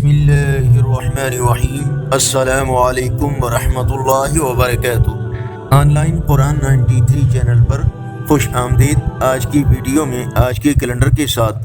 بسم اللہ الرحمن الرحیم۔ السلام علیکم ورحمۃ اللہ وبرکاتہ۔ آن لائن قرآن 93 چینل پر خوش آمدید۔ آج کی ویڈیو میں آج کے کیلنڈر کے ساتھ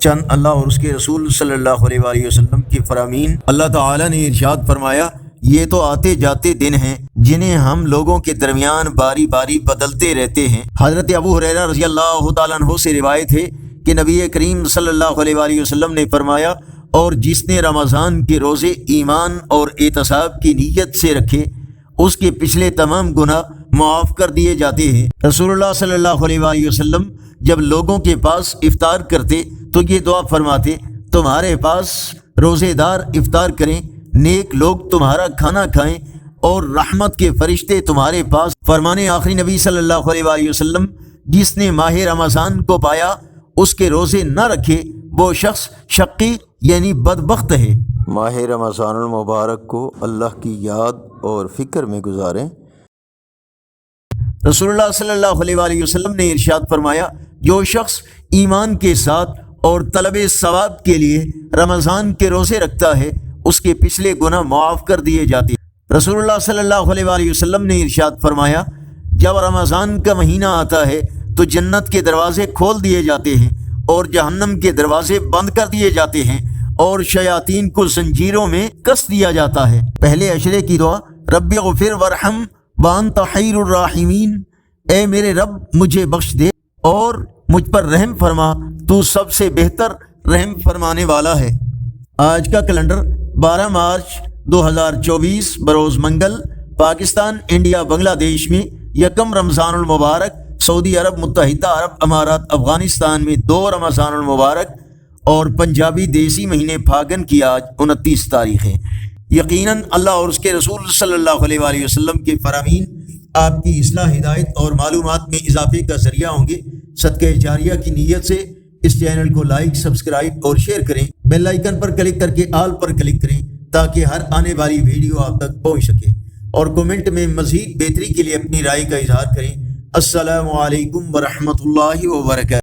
چند اللہ اور اس کے رسول صلی اللہ علیہ وآلہ وسلم کی فرامین۔ اللہ تعالیٰ نے ارشاد فرمایا، یہ تو آتے جاتے دن ہیں جنہیں ہم لوگوں کے درمیان باری باری بدلتے رہتے ہیں۔ حضرت ابو ہریرہ رضی اللہ تعالیٰ عنہ سے روایت ہے کہ نبی کریم صلی اللہ علیہ وآلہ وسلم نے فرمایا، اور جس نے رمضان کے روزے ایمان اور احتساب کی نیت سے رکھے اس کے پچھلے تمام گناہ معاف کر دیے جاتے ہیں۔ رسول اللہ صلی اللہ علیہ وآلہ وسلم جب لوگوں کے پاس افطار کرتے تو یہ دعا فرماتے، تمہارے پاس روزے دار افطار کریں، نیک لوگ تمہارا کھانا کھائیں اور رحمت کے فرشتے تمہارے پاس۔ فرمان آخری نبی صلی اللہ علیہ وآلہ وسلم، جس نے ماہ رمضان کو پایا اس کے روزے نہ رکھے وہ شخص شقی یعنی بدبخت ہے۔ ماہ رمضان المبارک کو اللہ کی یاد اور فکر میں گزاریں۔ رسول اللہ صلی اللہ علیہ وآلہ وسلم نے ارشاد فرمایا، جو شخص ایمان کے ساتھ اور طلب ثواب کے لیے رمضان کے روزے رکھتا ہے اس کے پچھلے گناہ معاف کر دیے جاتے ہیں۔ رسول اللہ صلی اللہ علیہ وآلہ وسلم نے ارشاد فرمایا، جب رمضان کا مہینہ آتا ہے تو جنت کے دروازے کھول دیے جاتے ہیں اور جہنم کے دروازے بند کر دیے جاتے ہیں اور شیاطین کو زنجیروں میں کس دیا جاتا ہے۔ پہلے عشرے کی دعا، رب اغفر وارحم وانت خیر الراحمین، اے میرے رب مجھے بخش دے اور مجھ پر رحم فرما، تو سب سے بہتر رحم فرمانے والا ہے۔ آج کا کیلنڈر 12 مارچ 2024 بروز منگل، پاکستان، انڈیا، بنگلہ دیش میں یکم رمضان المبارک، سعودی عرب، متحدہ عرب امارات، افغانستان میں 2 رمضان المبارک اور پنجابی دیسی مہینے پھاگن کی آج 29 تاریخ ہے۔ یقیناً اللہ اور اس کے رسول صلی اللہ علیہ وآلہ وسلم کے فرامین آپ کی اصلاح، ہدایت اور معلومات میں اضافے کا ذریعہ ہوں گے۔ صدقہ جاریہ کی نیت سے اس چینل کو لائک، سبسکرائب اور شیئر کریں۔ بیل آئیکن پر کلک کر کے آل پر کلک کریں تاکہ ہر آنے والی ویڈیو آپ تک پہنچ سکے، اور کومنٹ میں مزید بہتری کے لیے اپنی رائے کا اظہار کریں۔ السلام علیکم ورحمۃ اللہ وبرکاتہ۔